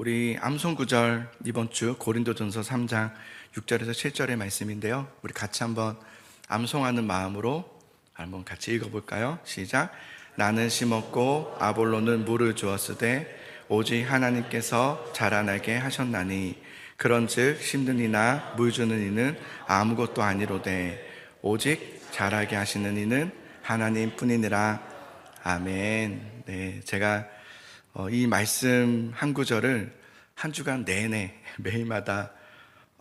우리 암송 구절 이번 주 고린도전서 3장 6절에서 7절의 말씀인데요. 우리 같이 한번 암송하는 마음으로 한번 같이 읽어볼까요? 시작. 나는 심었고 아볼로는 물을 주었으되 오직 하나님께서 자라나게 하셨나니 그런즉 심는 이나 물 주는 이는 아무것도 아니로되 오직 자라게 하시는 이는 하나님 뿐이니라. 아멘. 네, 제가 이 말씀 한 구절을 한 주간 내내 매일마다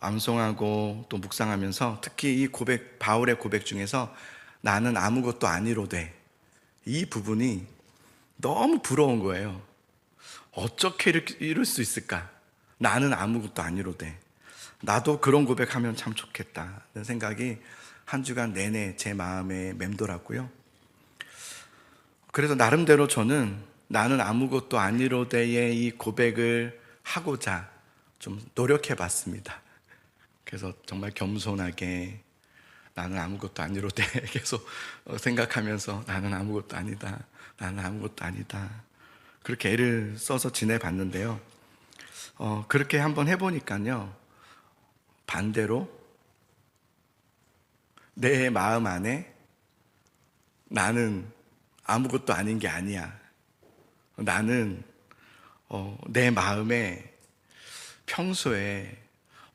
암송하고 또 묵상하면서 특히 이 고백, 바울의 고백 중에서 나는 아무것도 아니로되 이 부분이 너무 부러운 거예요. 어떻게 이럴 수 있을까? 나는 아무것도 아니로되 나도 그런 고백하면 참 좋겠다는 생각이 한 주간 내내 제 마음에 맴돌았고요. 그래서 나름대로 저는 나는 아무것도 아니로되의 이 고백을 하고자 좀 노력해 봤습니다. 그래서 정말 겸손하게 나는 아무것도 아니로되 계속 생각하면서 나는 아무것도 아니다, 나는 아무것도 아니다, 그렇게 애를 써서 지내봤는데요. 그렇게 한번 해보니까요, 반대로 내 마음 안에 나는 아무것도 아닌 게 아니야, 나는 내 마음에 평소에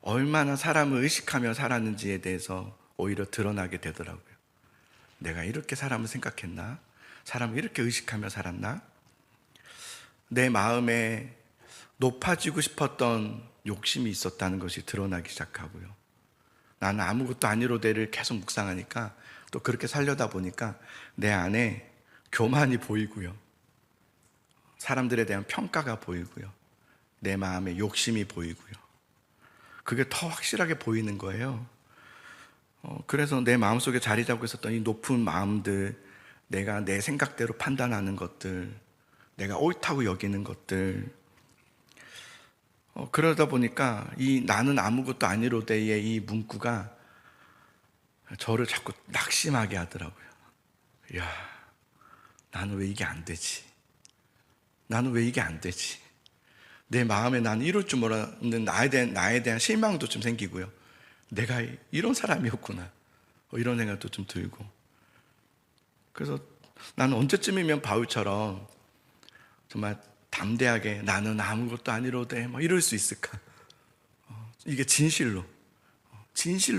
얼마나 사람을 의식하며 살았는지에 대해서 오히려 드러나게 되더라고요. 내가 이렇게 사람을 생각했나? 사람을 이렇게 의식하며 살았나? 내 마음에 높아지고 싶었던 욕심이 있었다는 것이 드러나기 시작하고요. 나는 아무것도 아니로되를 계속 묵상하니까 또 그렇게 살려다 보니까 내 안에 교만이 보이고요, 사람들에 대한 평가가 보이고요, 내 마음에 욕심이 보이고요. 그게 더 확실하게 보이는 거예요. 그래서 내 마음속에 자리 잡고 있었던 이 높은 마음들, 내가 내 생각대로 판단하는 것들, 내가 옳다고 여기는 것들, 그러다 보니까 이 나는 아무것도 아니로되의 이 문구가 저를 자꾸 낙심하게 하더라고요. 야, 나는 왜 이게 안 되지? 나는 왜 이게 안 되지? 내 마음에 나는 이럴 줄 몰랐는 나에 대한 실망도 좀 생기고요. 내가 이런 사람이었구나, 이런 생각도 좀 들고. 그래서 나는 언제쯤이면 바울처럼 정말 담대하게 나는 아무것도 아니로되 이럴 수 있을까? 이게 진실로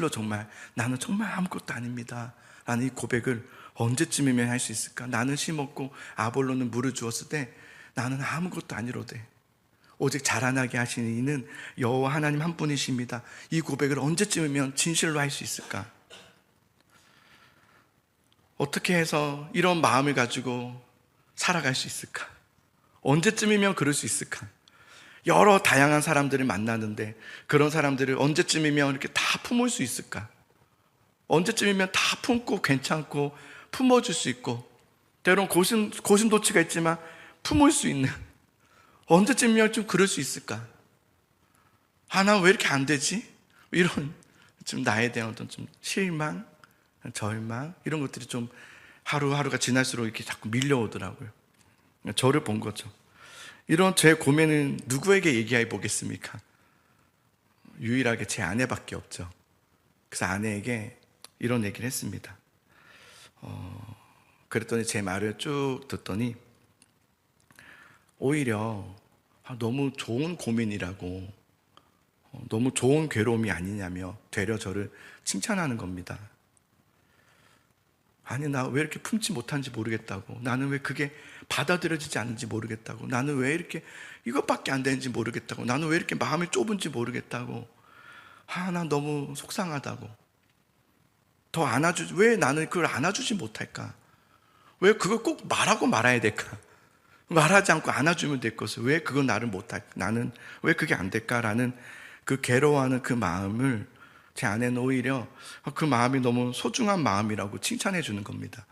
정말 나는 정말 아무것도 아닙니다 라는 이 고백을 언제쯤이면 할 수 있을까? 나는 심었고 아볼로는 물을 주었을 때 나는 아무것도 아니로되 오직 자라나게 하시는 이는 여호와 하나님 한 분이십니다. 이 고백을 언제쯤이면 진실로 할 수 있을까? 어떻게 해서 이런 마음을 가지고 살아갈 수 있을까? 언제쯤이면 그럴 수 있을까? 여러 다양한 사람들을 만나는데 그런 사람들을 언제쯤이면 이렇게 다 품을 수 있을까? 언제쯤이면 다 품고 괜찮고 품어줄 수 있고, 때론 고슴도치가 있지만 품을 수 있는, 언제쯤이면 좀 그럴 수 있을까? 난 왜 이렇게 안 되지? 이런 좀 나에 대한 어떤 좀 실망, 절망, 이런 것들이 좀 하루하루가 지날수록 이렇게 자꾸 밀려오더라고요. 저를 본 거죠. 이런 제 고민은 누구에게 얘기해 보겠습니까? 유일하게 제 아내밖에 없죠. 그래서 아내에게 이런 얘기를 했습니다. 그랬더니 제 말을 쭉 듣더니 오히려 너무 좋은 고민이라고, 너무 좋은 괴로움이 아니냐며 되려 저를 칭찬하는 겁니다. 아니, 나 왜 이렇게 품지 못한지 모르겠다고, 나는 왜 그게 받아들여지지 않는지 모르겠다고, 나는 왜 이렇게 이것밖에 안 되는지 모르겠다고, 나는 왜 이렇게 마음이 좁은지 모르겠다고, 난 너무 속상하다고, 왜 나는 그걸 안아주지 못할까, 왜 그걸 꼭 말하고 말아야 될까, 말하지 않고 안아주면 될 것을 왜 그건 나를 못할까, 나는 왜 그게 안 될까라는 그 괴로워하는 그 마음을 제 아내는 오히려 그 마음이 너무 소중한 마음이라고 칭찬해 주는 겁니다.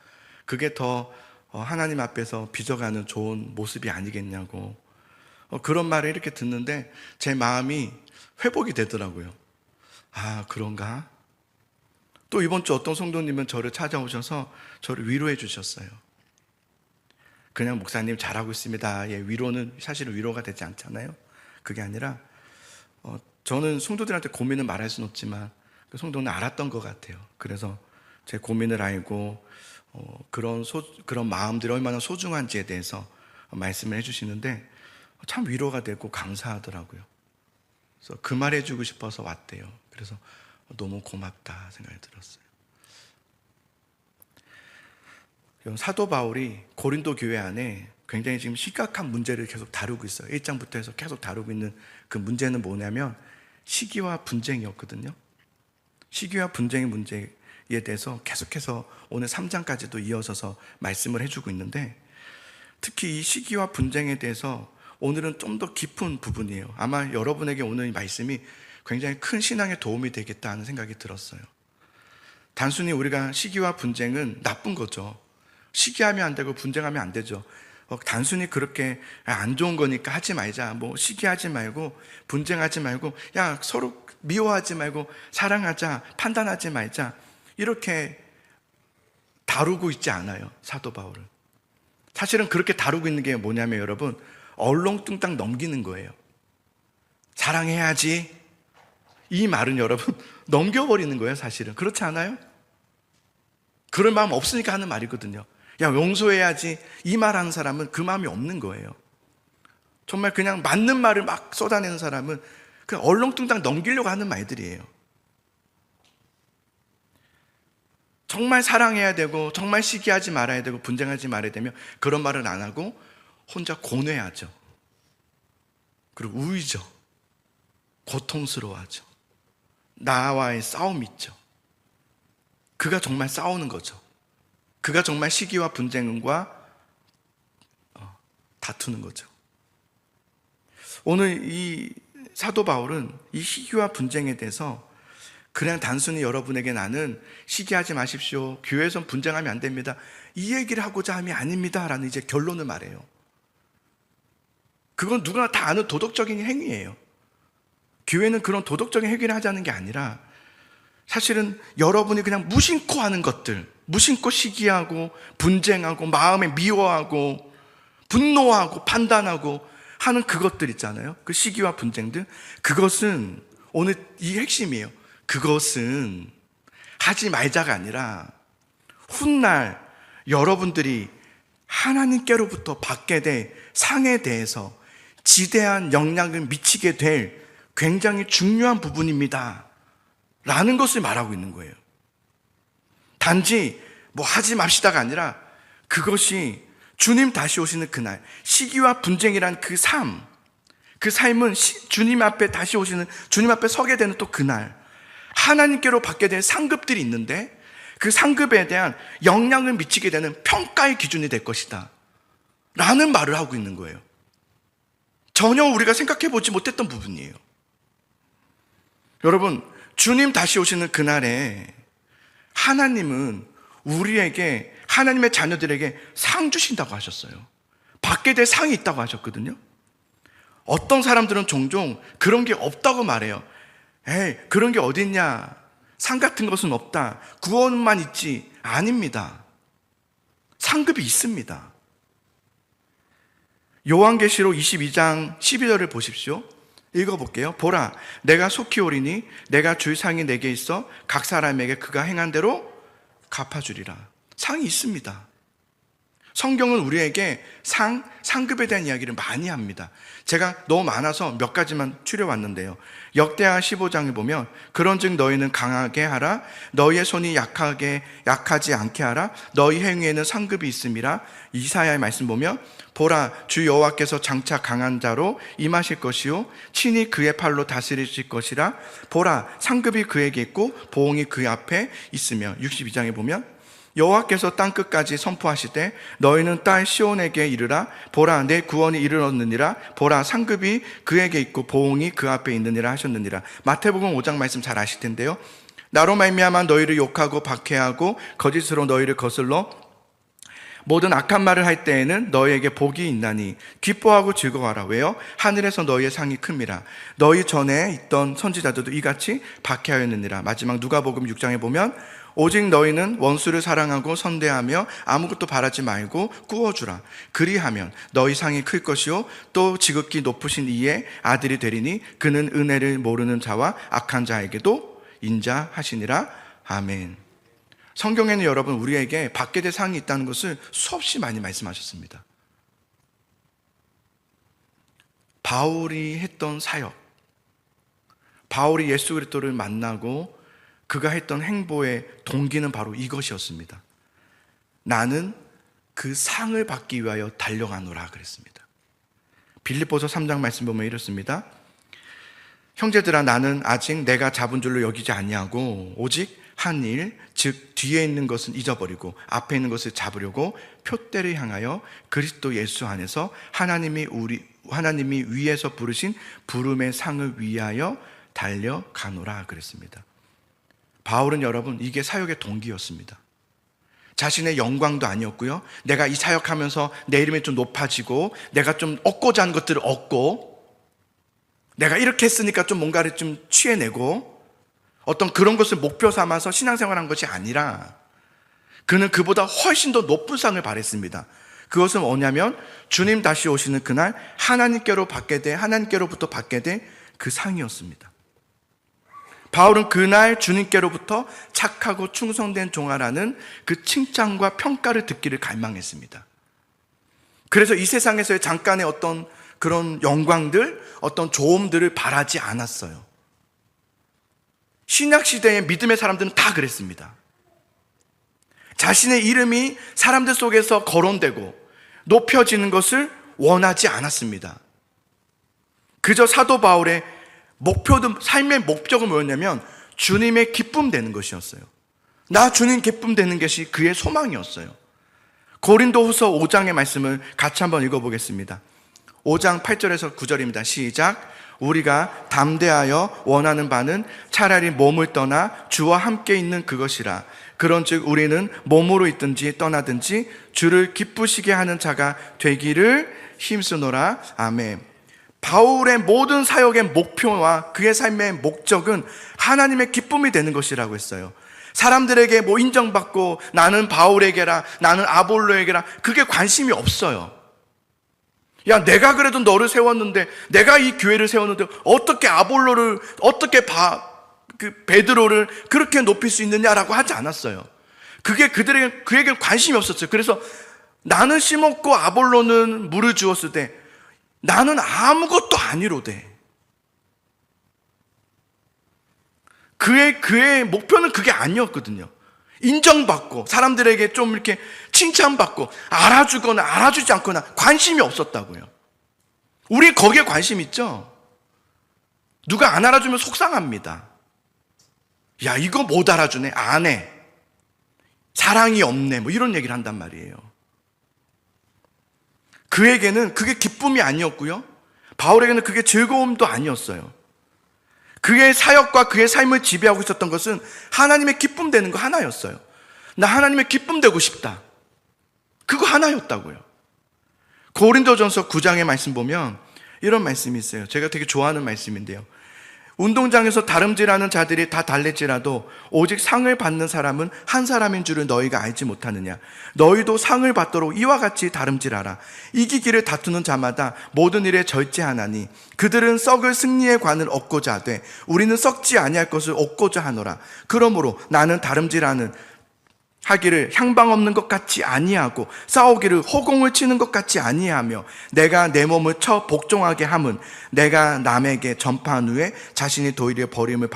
그게 더 하나님 앞에서 빚어가는 좋은 모습이 아니겠냐고. 그런 말을 이렇게 듣는데 제 마음이 회복이 되더라고요. 그런가? 또 이번 주 어떤 성도님은 저를 찾아오셔서 저를 위로해 주셨어요. 그냥 목사님 잘하고 있습니다, 위로는 사실은 위로가 되지 않잖아요. 그게 아니라 저는 성도들한테 고민을 말할 수는 없지만 그 성도는 알았던 것 같아요. 그래서 제 고민을 알고 그런 마음들이 얼마나 소중한지에 대해서 말씀을 해주시는데 참 위로가 되고 감사하더라고요. 그래서 그 말 해주고 싶어서 왔대요. 그래서 너무 고맙다 생각이 들었어요. 사도 바울이 고린도 교회 안에 굉장히 지금 심각한 문제를 계속 다루고 있어요. 1장부터 해서 계속 다루고 있는 그 문제는 뭐냐면 시기와 분쟁이었거든요. 시기와 분쟁의 문제에 대해서 계속해서 오늘 3장까지도 이어져서 말씀을 해주고 있는데, 특히 이 시기와 분쟁에 대해서 오늘은 좀 더 깊은 부분이에요. 아마 여러분에게 오늘 이 말씀이 굉장히 큰 신앙에 도움이 되겠다 하는 생각이 들었어요. 단순히 우리가 시기와 분쟁은 나쁜 거죠. 시기하면 안 되고 분쟁하면 안 되죠. 단순히 그렇게 안 좋은 거니까 하지 말자, 시기하지 말고 분쟁하지 말고 서로 미워하지 말고 사랑하자, 판단하지 말자, 이렇게 다루고 있지 않아요, 사도 바울은. 사실은 그렇게 다루고 있는 게 뭐냐면 여러분, 얼렁뚱땅 넘기는 거예요. 사랑해야지, 이 말은 여러분 넘겨버리는 거예요. 사실은 그렇지 않아요? 그럴 마음 없으니까 하는 말이거든요. 용서해야지, 이 말 하는 사람은 그 마음이 없는 거예요. 정말 그냥 맞는 말을 막 쏟아내는 사람은 그냥 얼렁뚱땅 넘기려고 하는 말들이에요. 정말 사랑해야 되고 정말 시기하지 말아야 되고 분쟁하지 말아야 되면 그런 말은 안 하고 혼자 고뇌하죠. 그리고 우이죠. 고통스러워하죠. 나와의 싸움이 있죠. 그가 정말 싸우는 거죠. 그가 정말 시기와 분쟁과 다투는 거죠. 오늘 이 사도 바울은 이 시기와 분쟁에 대해서 그냥 단순히 여러분에게 나는 시기하지 마십시오, 교회에선 분쟁하면 안 됩니다, 이 얘기를 하고자 함이 아닙니다 라는 이제 결론을 말해요. 그건 누구나 다 아는 도덕적인 행위예요. 교회는 그런 도덕적인 행위를 하자는 게 아니라 사실은 여러분이 그냥 무심코 하는 것들, 무심코 시기하고 분쟁하고 마음에 미워하고 분노하고 판단하고 하는 그것들 있잖아요. 그 시기와 분쟁들, 그것은 오늘 이 핵심이에요. 그것은 하지 말자가 아니라 훗날 여러분들이 하나님께로부터 받게 될 상에 대해서 지대한 영향을 미치게 될 굉장히 중요한 부분입니다 라는 것을 말하고 있는 거예요. 단지 하지 맙시다가 아니라 그것이 주님 다시 오시는 그날, 시기와 분쟁이란 그 삶은 주님 앞에 다시 오시는, 주님 앞에 서게 되는 또 그날 하나님께로 받게 될 상급들이 있는데 그 상급에 대한 영향을 미치게 되는 평가의 기준이 될 것이다 라는 말을 하고 있는 거예요. 전혀 우리가 생각해 보지 못했던 부분이에요. 여러분, 주님 다시 오시는 그날에 하나님은 우리에게, 하나님의 자녀들에게 상 주신다고 하셨어요. 받게 될 상이 있다고 하셨거든요. 어떤 사람들은 종종 그런 게 없다고 말해요. 그런 게 어딨냐, 상 같은 것은 없다, 구원만 있지. 아닙니다. 상급이 있습니다. 요한계시록 22장 12절을 보십시오. 읽어볼게요. 보라, 내가 속히 오리니 내가 줄 상이 내게 있어 각 사람에게 그가 행한 대로 갚아주리라. 상이 있습니다. 성경은 우리에게 상급에 대한 이야기를 많이 합니다. 제가 너무 많아서 몇 가지만 추려왔는데요. 역대하 15장에 보면 그런즉 너희는 강하게 하라, 너희의 손이 약하지 않게 하라, 너희 행위에는 상급이 있음이라. 이사야의 말씀 보면 보라, 주 여호와께서 장차 강한 자로 임하실 것이요 친히 그의 팔로 다스리실 것이라. 보라, 상급이 그에게 있고 보응이 그 앞에 있으며. 62장에 보면 여호와께서 땅끝까지 선포하시되 너희는 딸 시온에게 이르라. 보라, 내 구원이 이르렀느니라. 보라, 상급이 그에게 있고 보응이 그 앞에 있느니라 하셨느니라. 마태복음 5장 말씀 잘 아실 텐데요. 나로 말미암아 너희를 욕하고 박해하고 거짓으로 너희를 거슬러 모든 악한 말을 할 때에는 너희에게 복이 있나니 기뻐하고 즐거워하라. 왜요? 하늘에서 너희의 상이 큽니다. 너희 전에 있던 선지자들도 이같이 박해하였느니라. 마지막 누가복음 6장에 보면 오직 너희는 원수를 사랑하고 선대하며 아무것도 바라지 말고 꾸어주라. 그리하면 너희 상이 클 것이요 또 지극히 높으신 이의 아들이 되리니 그는 은혜를 모르는 자와 악한 자에게도 인자하시니라. 아멘. 성경에는 여러분 우리에게 받게 될 상이 있다는 것을 수없이 많이 말씀하셨습니다. 바울이 했던 사역, 바울이 예수 그리스도를 만나고 그가 했던 행보의 동기는 바로 이것이었습니다. 나는 그 상을 받기 위하여 달려가노라 그랬습니다. 빌립보서 3장 말씀 보면 이렇습니다. 형제들아, 나는 아직 내가 잡은 줄로 여기지 아니하고 오직 한 일, 즉 뒤에 있는 것은 잊어버리고 앞에 있는 것을 잡으려고 표대를 향하여 그리스도 예수 안에서 하나님이 위에서 부르신 부름의 상을 위하여 달려가노라 그랬습니다. 바울은 여러분 이게 사역의 동기였습니다. 자신의 영광도 아니었고요, 내가 이 사역하면서 내 이름이 좀 높아지고 내가 좀 얻고자 하는 것들을 얻고 내가 이렇게 했으니까 좀 뭔가를 좀 취해내고 어떤 그런 것을 목표 삼아서 신앙생활한 것이 아니라 그는 그보다 훨씬 더 높은 상을 바랬습니다. 그것은 뭐냐면 주님 다시 오시는 그날 하나님께로부터 받게 될 그 상이었습니다. 바울은 그날 주님께로부터 착하고 충성된 종아라는 그 칭찬과 평가를 듣기를 갈망했습니다. 그래서 이 세상에서의 잠깐의 어떤 그런 영광들, 어떤 좋음들을 바라지 않았어요. 신약시대의 믿음의 사람들은 다 그랬습니다. 자신의 이름이 사람들 속에서 거론되고 높여지는 것을 원하지 않았습니다. 그저 사도 바울의 삶의 목적은 뭐였냐면 주님의 기쁨 되는 것이었어요. 나 주님 기쁨 되는 것이 그의 소망이었어요. 고린도후서 5장의 말씀을 같이 한번 읽어보겠습니다. 5장 8절에서 9절입니다. 시작. 우리가 담대하여 원하는 바는 차라리 몸을 떠나 주와 함께 있는 그것이라. 그런즉 우리는 몸으로 있든지 떠나든지 주를 기쁘시게 하는 자가 되기를 힘쓰노라. 아멘. 바울의 모든 사역의 목표와 그의 삶의 목적은 하나님의 기쁨이 되는 것이라고 했어요. 사람들에게 인정받고 나는 바울에게라, 나는 아볼로에게라, 그게 관심이 없어요. 야, 내가 그래도 너를 세웠는데, 내가 이 교회를 세웠는데 어떻게 아볼로를, 어떻게 베드로를 그렇게 높일 수 있느냐라고 하지 않았어요. 그에게 관심이 없었어요. 그래서 나는 심었고 아볼로는 물을 주었을 때 나는 아무것도 아니로되. 그의 목표는 그게 아니었거든요. 인정받고 사람들에게 좀 이렇게 칭찬받고 알아주거나 알아주지 않거나 관심이 없었다고요. 우리 거기에 관심 있죠? 누가 안 알아주면 속상합니다. 야, 이거 못 알아주네, 안 해, 사랑이 없네, 이런 얘기를 한단 말이에요. 그에게는 그게 기쁨이 아니었고요, 바울에게는 그게 즐거움도 아니었어요. 그의 사역과 그의 삶을 지배하고 있었던 것은 하나님의 기쁨 되는 거 하나였어요. 나 하나님의 기쁨 되고 싶다, 그거 하나였다고요. 고린도전서 9장의 말씀 보면 이런 말씀이 있어요. 제가 되게 좋아하는 말씀인데요. 운동장에서 다름질하는 자들이 다 달랬지라도 오직 상을 받는 사람은 한 사람인 줄을 너희가 알지 못하느냐. 너희도 상을 받도록 이와 같이 다름질하라. 이기기를 다투는 자마다 모든 일에 절제하나니 그들은 썩을 승리의 관을 얻고자 하되 우리는 썩지 아니할 것을 얻고자 하노라. 그러므로 나는 하기를 향방 없는 것 같이 아니하고 싸우기를 호공을 치는 것 같이 아니하며 내가 내 몸을 쳐 복종하게 함은 내가 남에게 전파한 후에 자신이 도리어 버림을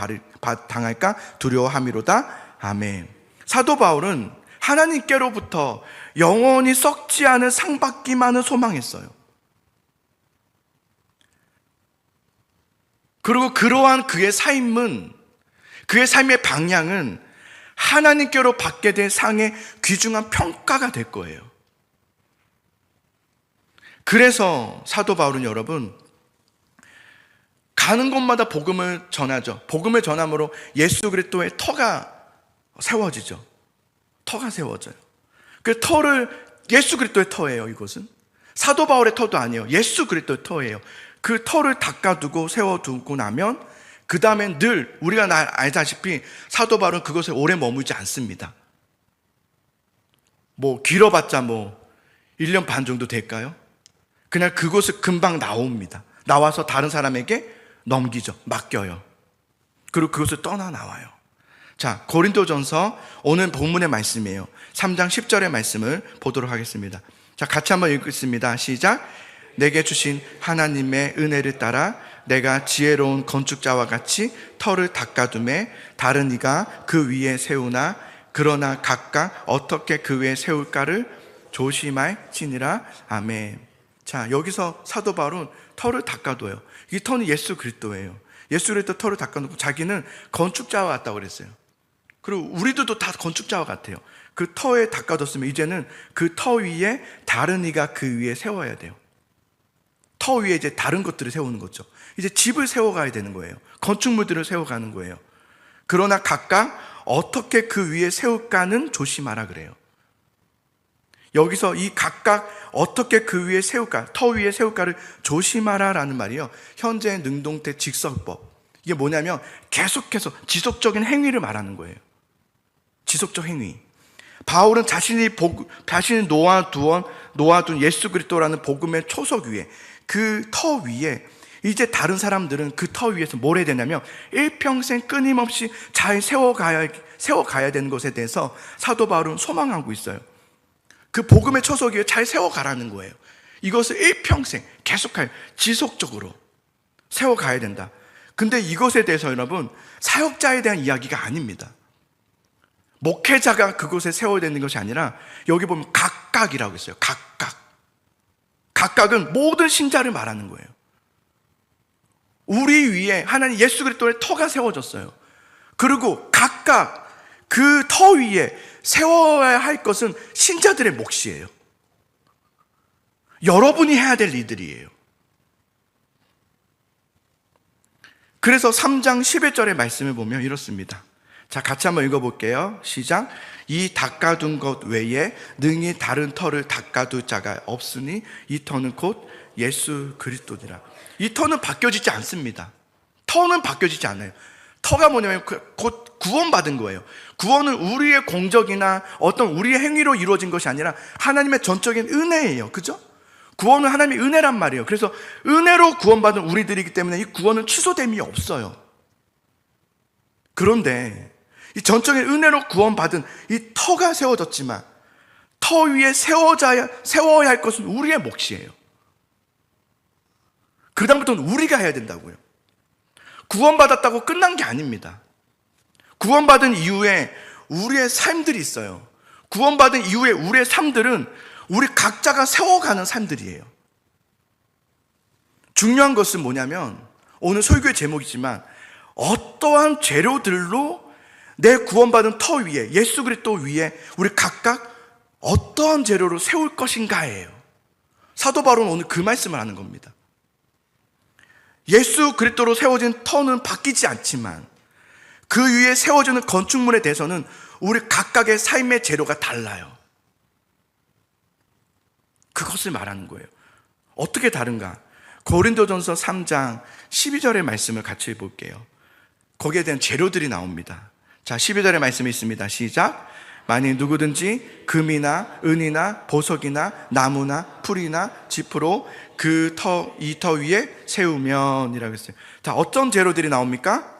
당할까 두려워함이로다. 아멘. 사도 바울은 하나님께로부터 영원히 썩지 않은 상 받기만을 소망했어요. 그리고 그러한 그의 삶은, 그의 삶의 방향은 하나님께로 받게 될 상의 귀중한 평가가 될 거예요. 그래서 사도 바울은 여러분, 가는 곳마다 복음을 전하죠. 복음을 전함으로 예수 그리스도의 터가 세워지죠. 터가 세워져요. 그 터를 예수 그리스도의 터예요. 이것은 사도 바울의 터도 아니에요. 예수 그리스도의 터예요. 그 터를 닦아두고 세워두고 나면 그 다음엔 늘 우리가 알다시피 사도 바울은 그것에 오래 머물지 않습니다. 길어봤자 1년 반 정도 될까요? 그냥 그것을 금방 나옵니다. 나와서 다른 사람에게 넘기죠. 맡겨요. 그리고 그것을 떠나 나와요. 자, 고린도전서 오늘 본문의 말씀이에요. 3장 10절의 말씀을 보도록 하겠습니다. 자, 같이 한번 읽겠습니다. 시작. 내게 주신 하나님의 은혜를 따라 내가 지혜로운 건축자와 같이 터를 닦아두매 다른 이가 그 위에 세우나 그러나 각각 어떻게 그 위에 세울까를 조심할지니라. 아멘. 자, 여기서 사도 바울은 터를 닦아둬요. 이 터는 예수 그리스도예요. 예수 그리스도 터를 닦아놓고 자기는 건축자와 같다고 그랬어요. 그리고 우리들도 다 건축자와 같아요. 그 터에 닦아뒀으면 이제는 그 터 위에 다른 이가 그 위에 세워야 돼요. 터 위에 이제 다른 것들을 세우는 거죠. 이제 집을 세워가야 되는 거예요. 건축물들을 세워가는 거예요. 그러나 각각 어떻게 그 위에 세울까는 조심하라 그래요. 여기서 이 각각 어떻게 그 위에 세울까, 터 위에 세울까를 조심하라 라는 말이요, 현재 능동태 직설법. 이게 뭐냐면 계속해서 지속적인 행위를 말하는 거예요. 지속적 행위. 바울은 자신이 놓아둔 예수 그리스도라는 복음의 초석 위에, 그 터 위에 이제 다른 사람들은 그 터 위에서 뭘 해야 되냐면 일평생 끊임없이 잘 세워가야 되는 것에 대해서 사도 바울은 소망하고 있어요. 그 복음의 초석 위에 잘 세워가라는 거예요. 이것을 일평생 계속하여 지속적으로 세워가야 된다. 근데 이것에 대해서 여러분, 사역자에 대한 이야기가 아닙니다. 목회자가 그곳에 세워야 되는 것이 아니라 여기 보면 각각이라고 있어요. 각각은 모든 신자를 말하는 거예요. 우리 위에 하나님 예수 그리스도의 터가 세워졌어요. 그리고 각각 그 터 위에 세워야 할 것은 신자들의 몫이에요. 여러분이 해야 될 일들이에요. 그래서 3장 11절의 말씀을 보면 이렇습니다. 자, 같이 한번 읽어볼게요. 시작. 이 닦아둔 것 외에 능히 다른 터를 닦아둘 자가 없으니 이 터는 곧 예수 그리스도니라. 이 터는 바뀌어지지 않습니다. 터는 바뀌어지지 않아요. 터가 뭐냐면 곧 구원받은 거예요. 구원은 우리의 공적이나 어떤 우리의 행위로 이루어진 것이 아니라 하나님의 전적인 은혜예요. 그죠? 구원은 하나님의 은혜란 말이에요. 그래서 은혜로 구원받은 우리들이기 때문에 이 구원은 취소됨이 없어요. 그런데 이 전적인 은혜로 구원받은 이 터가 세워졌지만 터 위에 세워야 할 것은 우리의 몫이에요. 그 다음부터는 우리가 해야 된다고요. 구원받았다고 끝난 게 아닙니다. 구원받은 이후에 우리의 삶들이 있어요. 구원받은 이후에 우리의 삶들은 우리 각자가 세워가는 삶들이에요. 중요한 것은 뭐냐면 오늘 설교의 제목이지만 어떠한 재료들로 내 구원받은 터 위에 예수 그리스도 위에 우리 각각 어떠한 재료로 세울 것인가예요. 사도 바울은 오늘 그 말씀을 하는 겁니다. 예수 그리스도로 세워진 터는 바뀌지 않지만 그 위에 세워지는 건축물에 대해서는 우리 각각의 삶의 재료가 달라요. 그것을 말하는 거예요. 어떻게 다른가? 고린도전서 3장 12절의 말씀을 같이 볼게요. 거기에 대한 재료들이 나옵니다. 자, 12절의 말씀이 있습니다. 시작. 만일 누구든지 금이나 은이나 보석이나 나무나 풀이나 짚으로 이 터 위에 세우면 이라고 했어요. 자, 어떤 재료들이 나옵니까?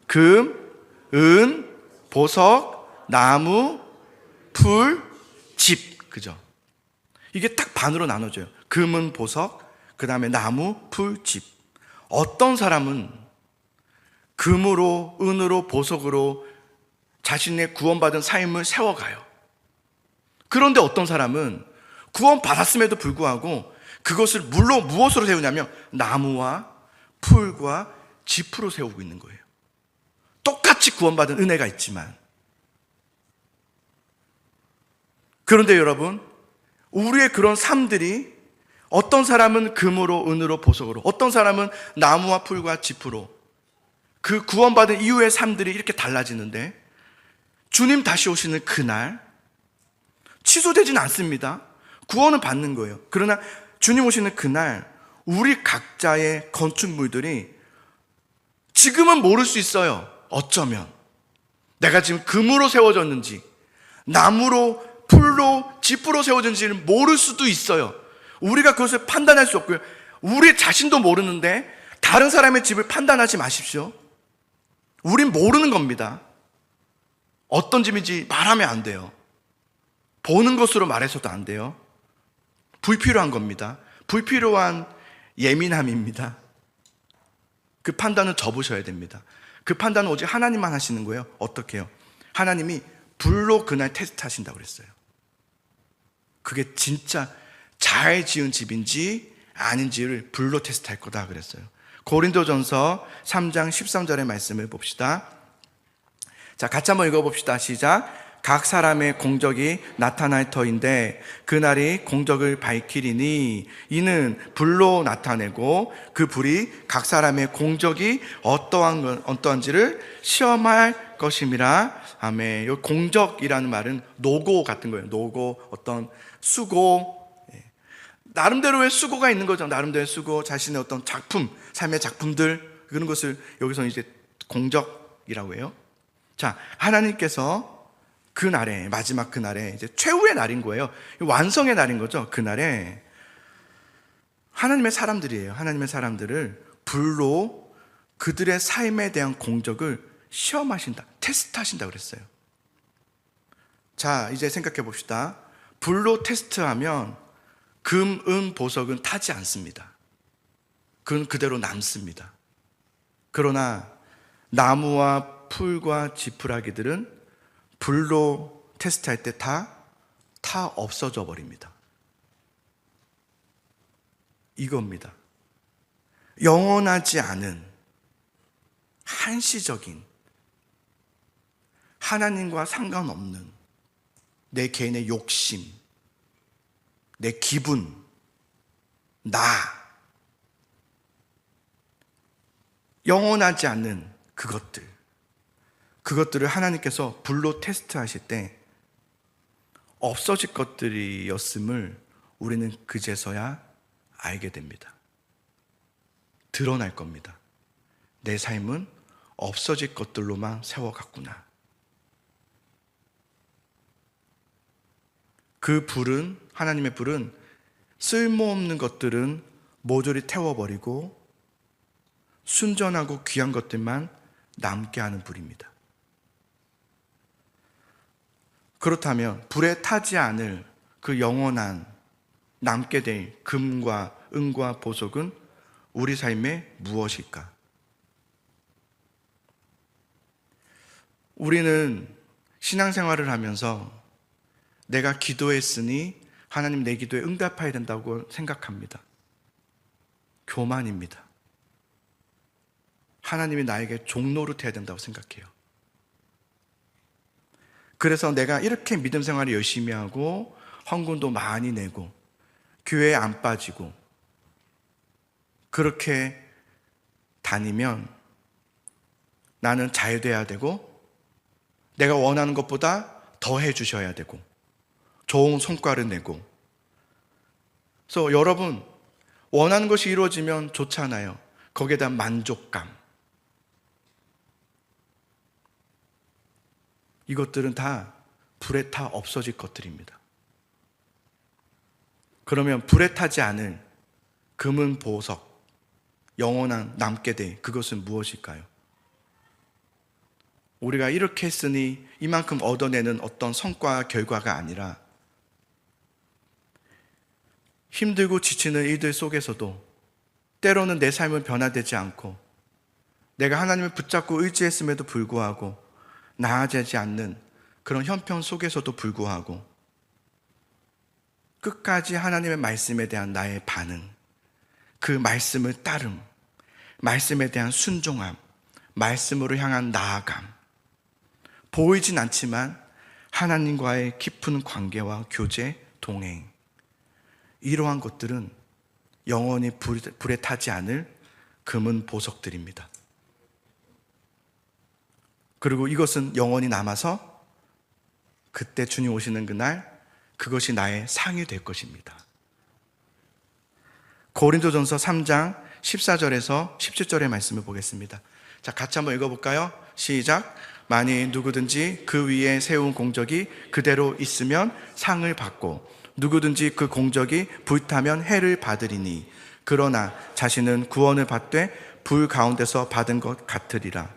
금, 은, 보석, 나무, 풀, 집. 그죠? 이게 딱 반으로 나눠져요. 금은 보석, 그 다음에 나무, 풀, 집. 어떤 사람은 금으로, 은으로, 보석으로 자신의 구원받은 삶을 세워가요. 그런데 어떤 사람은 구원받았음에도 불구하고 그것을 무엇으로 세우냐면 나무와 풀과 짚으로 세우고 있는 거예요. 똑같이 구원받은 은혜가 있지만. 그런데 여러분, 우리의 그런 삶들이 어떤 사람은 금으로, 은으로, 보석으로, 어떤 사람은 나무와 풀과 짚으로 그 구원받은 이후의 삶들이 이렇게 달라지는데 주님 다시 오시는 그날 취소되진 않습니다. 구원은 받는 거예요. 그러나 주님 오시는 그날 우리 각자의 건축물들이 지금은 모를 수 있어요. 어쩌면 내가 지금 금으로 세워졌는지 나무로, 풀로, 짚으로 세워졌는지를 모를 수도 있어요. 우리가 그것을 판단할 수 없고요. 우리 자신도 모르는데 다른 사람의 집을 판단하지 마십시오. 우린 모르는 겁니다. 어떤 집인지 말하면 안 돼요. 보는 것으로 말해서도 안 돼요. 불필요한 겁니다. 불필요한 예민함입니다. 그 판단은 접으셔야 됩니다. 그 판단은 오직 하나님만 하시는 거예요. 어떻게 해요? 하나님이 불로 그날 테스트 하신다고 그랬어요. 그게 진짜 잘 지은 집인지 아닌지를 불로 테스트할 거다 그랬어요. 고린도전서 3장 13절의 말씀을 봅시다. 자, 같이 한번 읽어봅시다. 시작. 각 사람의 공적이 나타날 터인데 그날이 공적을 밝히리니 이는 불로 나타내고 그 불이 각 사람의 공적이 어떠한지를 시험할 것임이라. 아멘. 이 공적이라는 말은 노고 같은 거예요. 노고, 어떤 수고, 나름대로의 수고가 있는 거죠. 나름대로의 수고, 자신의 어떤 작품, 삶의 작품들, 그런 것을 여기서 이제 공적이라고 해요. 자, 하나님께서 그날에, 마지막 그날에 이제 최후의 날인 거예요. 완성의 날인 거죠. 그날에 하나님의 사람들이에요. 하나님의 사람들을 불로 그들의 삶에 대한 공적을 시험하신다, 테스트하신다 그랬어요. 자, 이제 생각해 봅시다. 불로 테스트하면 금, 은, 보석은 타지 않습니다. 그건 그대로 남습니다. 그러나 나무와 풀과 지푸라기들은 불로 테스트할 때 다 없어져 버립니다. 이겁니다. 영원하지 않은 한시적인 하나님과 상관없는 내 개인의 욕심, 내 기분, 영원하지 않는 그것들을 하나님께서 불로 테스트하실 때 없어질 것들이었음을 우리는 그제서야 알게 됩니다. 드러날 겁니다. 내 삶은 없어질 것들로만 세워갔구나. 그 불은, 하나님의 불은 쓸모없는 것들은 모조리 태워버리고 순전하고 귀한 것들만 남게 하는 불입니다. 그렇다면 불에 타지 않을 그 영원한 남게 될 금과 은과 보석은 우리 삶에 무엇일까? 우리는 신앙생활을 하면서 내가 기도했으니 하나님 내 기도에 응답해야 된다고 생각합니다. 교만입니다. 하나님이 나에게 종노릇 해야 된다고 생각해요. 그래서 내가 이렇게 믿음 생활을 열심히 하고 헌금도 많이 내고 교회에 안 빠지고 그렇게 다니면 나는 잘 돼야 되고 내가 원하는 것보다 더 해주셔야 되고 좋은 성과를 내고. 그래서 여러분, 원하는 것이 이루어지면 좋잖아요. 거기에 대한 만족감, 이것들은 다 불에 타 없어질 것들입니다. 그러면 불에 타지 않을 금은 보석, 영원한 남게 될 그것은 무엇일까요? 우리가 이렇게 했으니 이만큼 얻어내는 어떤 성과 결과가 아니라 힘들고 지치는 일들 속에서도 때로는 내 삶은 변화되지 않고 내가 하나님을 붙잡고 의지했음에도 불구하고 나아지지 않는 그런 형편 속에서도 불구하고 끝까지 하나님의 말씀에 대한 나의 반응, 그 말씀을 따름, 말씀에 대한 순종함, 말씀으로 향한 나아감, 보이진 않지만 하나님과의 깊은 관계와 교제, 동행, 이러한 것들은 영원히 불에 타지 않을 금은 보석들입니다. 그리고 이것은 영원히 남아서 그때 주님 오시는 그날 그것이 나의 상이 될 것입니다. 고린도전서 3장 14절에서 17절의 말씀을 보겠습니다. 자, 같이 한번 읽어볼까요? 시작. 만일 누구든지 그 위에 세운 공적이 그대로 있으면 상을 받고 누구든지 그 공적이 불타면 해를 받으리니 그러나 자신은 구원을 받되 불 가운데서 받은 것 같으리라.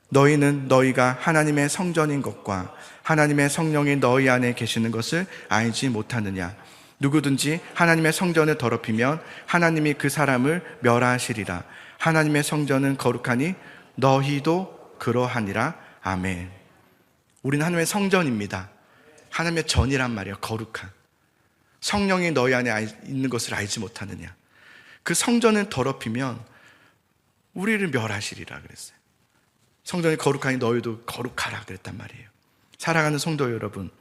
너희는 너희가 하나님의 성전인 것과 하나님의 성령이 너희 안에 계시는 것을 알지 못하느냐. 누구든지 하나님의 성전을 더럽히면 하나님이 그 사람을 멸하시리라. 하나님의 성전은 거룩하니 너희도 그러하니라. 아멘. 우리는 하나님의 성전입니다. 하나님의 전이란 말이에요. 거룩한. 성령이 너희 안에 있는 것을 알지 못하느냐. 그 성전을 더럽히면 우리를 멸하시리라 그랬어요. 성전이 거룩하니 너희도 거룩하라 그랬단 말이에요. 사랑하는 성도 여러분,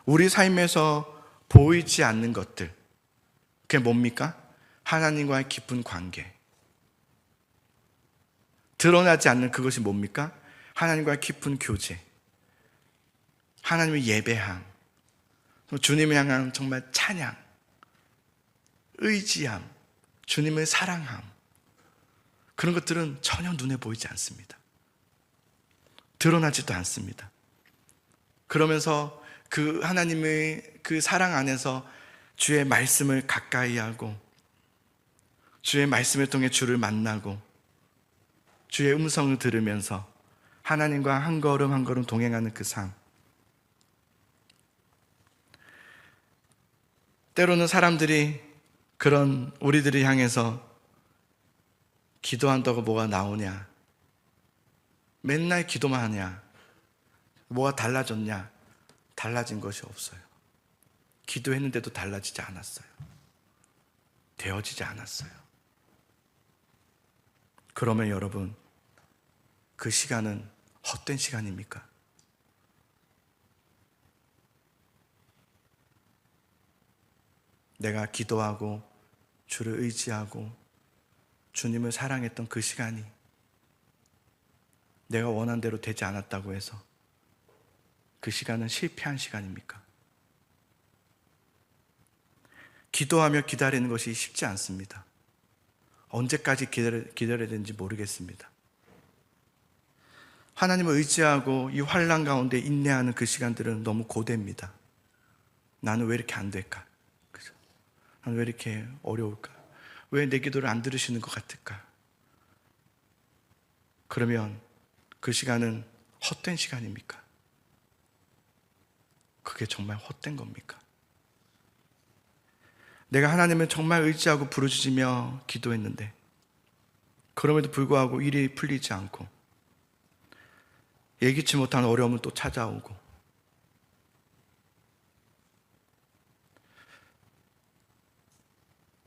우리 삶에서 보이지 않는 것들, 그게 뭡니까? 하나님과의 깊은 관계. 드러나지 않는 그것이 뭡니까? 하나님과의 깊은 교제, 하나님의 예배함, 주님을 향한 정말 찬양, 의지함, 주님을 사랑함. 그런 것들은 전혀 눈에 보이지 않습니다. 드러나지도 않습니다. 그러면서 그 하나님의 그 사랑 안에서 주의 말씀을 가까이 하고 주의 말씀을 통해 주를 만나고 주의 음성을 들으면서 하나님과 한 걸음 한 걸음 동행하는 그 삶. 때로는 사람들이 그런 우리들을 향해서 기도한다고 뭐가 나오냐, 맨날 기도만 하냐, 뭐가 달라졌냐? 달라진 것이 없어요. 기도했는데도 달라지지 않았어요. 되어지지 않았어요. 그러면 여러분, 그 시간은 헛된 시간입니까? 내가 기도하고 주를 의지하고 주님을 사랑했던 그 시간이 내가 원한 대로 되지 않았다고 해서 그 시간은 실패한 시간입니까? 기도하며 기다리는 것이 쉽지 않습니다. 언제까지 기다려야 되는지 모르겠습니다. 하나님을 의지하고 이 환난 가운데 인내하는 그 시간들은 너무 고됩니다. 나는 왜 이렇게 안 될까? 그죠? 나는 왜 이렇게 어려울까? 왜 내 기도를 안 들으시는 것 같을까? 그러면 그 시간은 헛된 시간입니까? 그게 정말 헛된 겁니까? 내가 하나님을 정말 의지하고 부르짖으며 기도했는데 그럼에도 불구하고 일이 풀리지 않고 예기치 못한 어려움은 또 찾아오고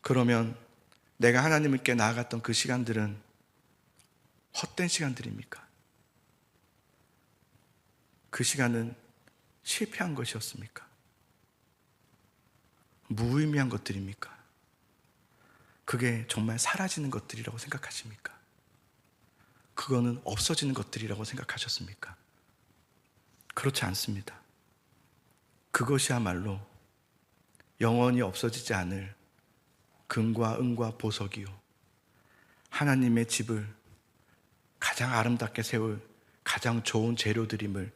그러면 내가 하나님께 나아갔던 그 시간들은 헛된 시간들입니까? 그 시간은 실패한 것이었습니까? 무의미한 것들입니까? 그게 정말 사라지는 것들이라고 생각하십니까? 그거는 없어지는 것들이라고 생각하셨습니까? 그렇지 않습니다. 그것이야말로 영원히 없어지지 않을 금과 은과 보석이요 하나님의 집을 가장 아름답게 세울 가장 좋은 재료들임을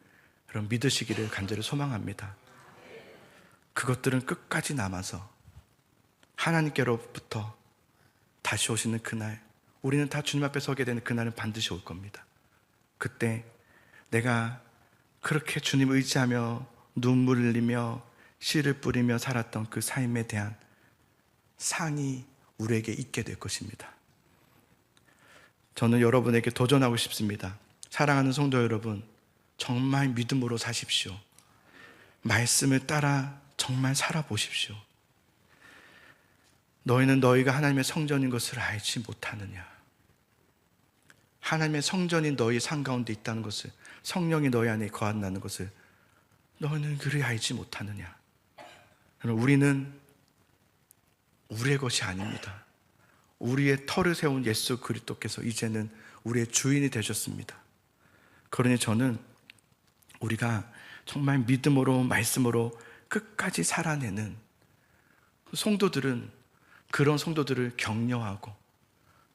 여러분 믿으시기를 간절히 소망합니다. 그것들은 끝까지 남아서 하나님께로부터 다시 오시는 그날, 우리는 다 주님 앞에 서게 되는 그날은 반드시 올 겁니다. 그때 내가 그렇게 주님 의지하며 눈물을 흘리며 씨를 뿌리며 살았던 그 삶에 대한 상이 우리에게 있게 될 것입니다. 저는 여러분에게 도전하고 싶습니다. 사랑하는 성도 여러분, 정말 믿음으로 사십시오. 말씀을 따라 정말 살아보십시오. 너희는 너희가 하나님의 성전인 것을 알지 못하느냐? 하나님의 성전이 너희 상 가운데 있다는 것을, 성령이 너희 안에 거한다는 것을 너희는 그리 알지 못하느냐? 우리는 우리의 것이 아닙니다. 우리의 터를 세운 예수 그리스도께서 이제는 우리의 주인이 되셨습니다. 그러니 저는 우리가 정말 믿음으로 말씀으로 끝까지 살아내는 성도들은 그런 성도들을 격려하고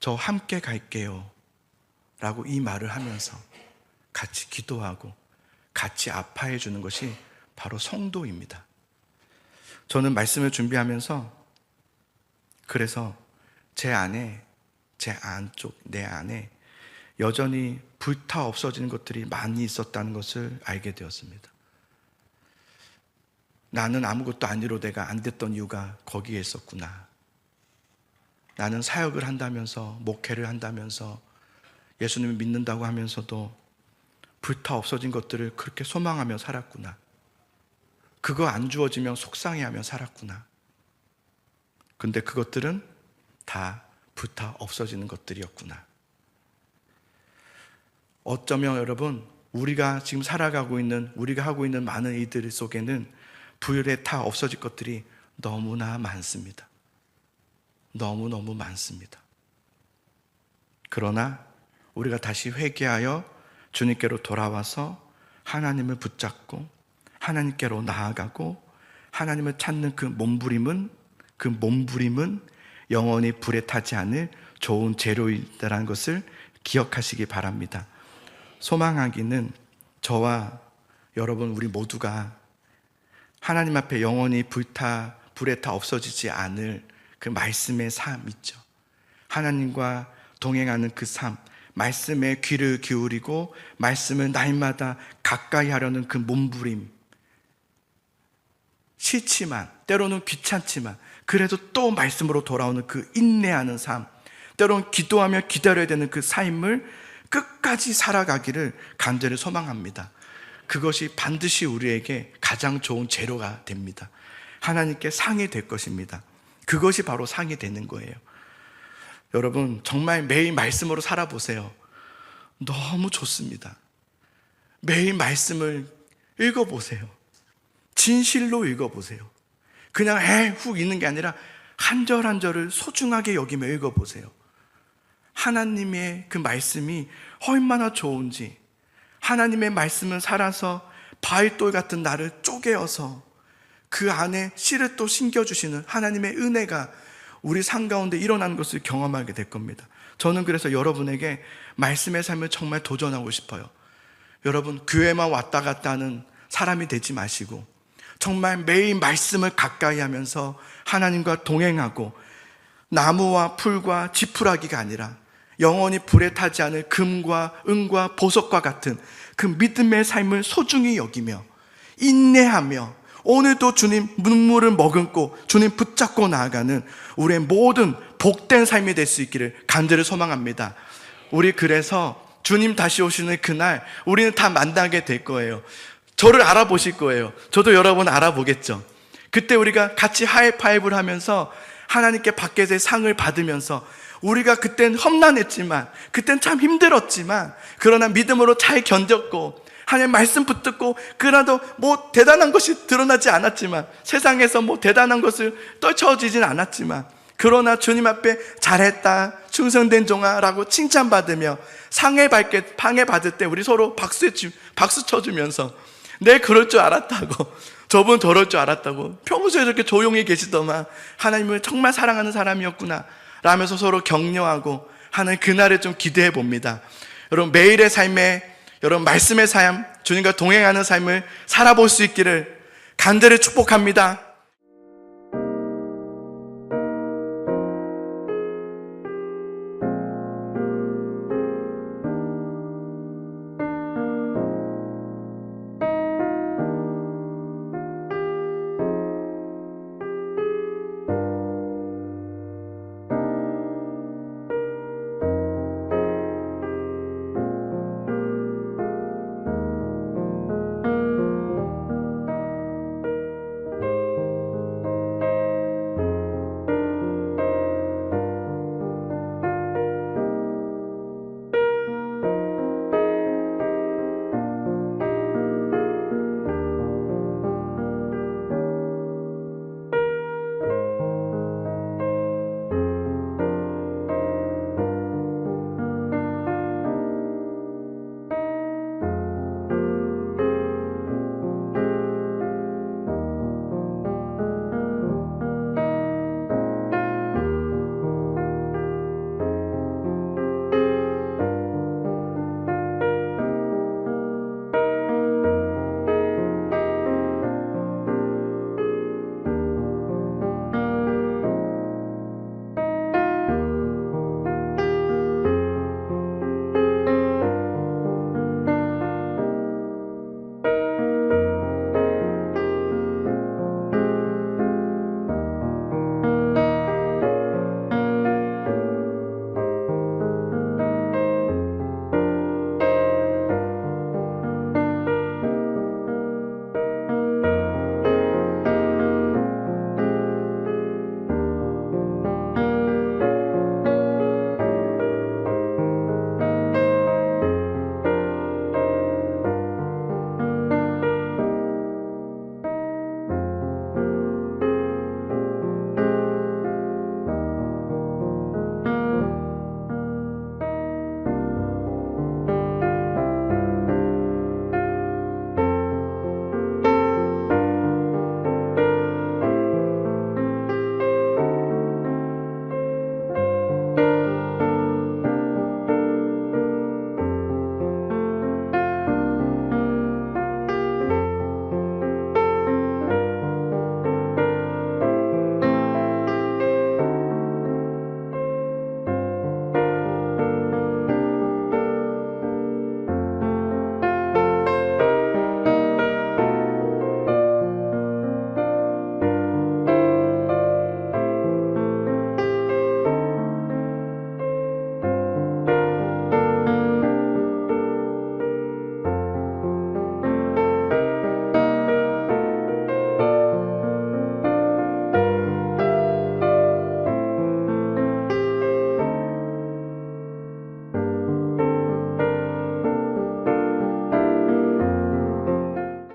저 함께 갈게요 라고 이 말을 하면서 같이 기도하고 같이 아파해 주는 것이 바로 성도입니다. 저는 말씀을 준비하면서 그래서 제 안에, 제 안쪽, 내 안에 여전히 불타 없어지는 것들이 많이 있었다는 것을 알게 되었습니다. 나는 아무것도 아니로 내가 안 됐던 이유가 거기에 있었구나. 나는 사역을 한다면서, 목회를 한다면서, 예수님을 믿는다고 하면서도 불타 없어진 것들을 그렇게 소망하며 살았구나. 그거 안 주어지면 속상해하며 살았구나. 근데 그것들은 다 불타 없어지는 것들이었구나. 어쩌면 여러분, 우리가 지금 살아가고 있는, 우리가 하고 있는 많은 일들 속에는 불에 타 없어질 것들이 너무나 많습니다. 너무너무 많습니다. 그러나 우리가 다시 회개하여 주님께로 돌아와서 하나님을 붙잡고 하나님께로 나아가고 하나님을 찾는 그 몸부림은 영원히 불에 타지 않을 좋은 재료이다라는 것을 기억하시기 바랍니다. 소망하기는 저와 여러분 우리 모두가 하나님 앞에 영원히 불에 타 없어지지 않을 그 말씀의 삶 있죠. 하나님과 동행하는 그 삶, 말씀에 귀를 기울이고 말씀을 날마다 가까이 하려는 그 몸부림, 싫지만 때로는 귀찮지만 그래도 또 말씀으로 돌아오는 그 인내하는 삶, 때로는 기도하며 기다려야 되는 그 삶을 끝까지 살아가기를 간절히 소망합니다. 그것이 반드시 우리에게 가장 좋은 재료가 됩니다. 하나님께 상이 될 것입니다. 그것이 바로 상이 되는 거예요. 여러분 정말 매일 말씀으로 살아보세요. 너무 좋습니다. 매일 말씀을 읽어보세요. 진실로 읽어보세요. 그냥 훅 읽는 게 아니라 한 절 한 절을 소중하게 여기며 읽어보세요. 하나님의 그 말씀이 얼마나 좋은지, 하나님의 말씀은 살아서 바위돌 같은 나를 쪼개어서 그 안에 씨를 또 심겨주시는 하나님의 은혜가 우리 삶 가운데 일어나는 것을 경험하게 될 겁니다. 저는 그래서 여러분에게 말씀의 삶을 정말 도전하고 싶어요. 여러분 교회만 왔다 갔다 하는 사람이 되지 마시고 정말 매일 말씀을 가까이 하면서 하나님과 동행하고 나무와 풀과 지푸라기가 아니라 영원히 불에 타지 않을 금과 은과 보석과 같은 그 믿음의 삶을 소중히 여기며 인내하며 오늘도 주님 눈물을 머금고 주님 붙잡고 나아가는 우리의 모든 복된 삶이 될 수 있기를 간절히 소망합니다. 우리 그래서 주님 다시 오시는 그날 우리는 다 만나게 될 거예요. 저를 알아보실 거예요. 저도 여러분 알아보겠죠. 그때 우리가 같이 하이파이브를 하면서 하나님께 밖에서의 상을 받으면서 우리가 그땐 험난했지만 그땐 참 힘들었지만 그러나 믿음으로 잘 견뎠고 하나님 말씀 붙들고 그래도 뭐 대단한 것이 드러나지 않았지만 세상에서 뭐 대단한 것을 떨쳐지진 않았지만 그러나 주님 앞에 잘했다 충성된 종아라고 칭찬받으며 상을 받을 때 우리 서로 박수 쳐주면서 내 그럴 줄 알았다고 저분 저럴 줄 알았다고 평소에 저렇게 조용히 계시더만 하나님을 정말 사랑하는 사람이었구나 라면서 서로 격려하고 하는 그날을 좀 기대해 봅니다. 여러분 매일의 삶에 여러분 말씀의 삶 주님과 동행하는 삶을 살아볼 수 있기를 간절히 축복합니다.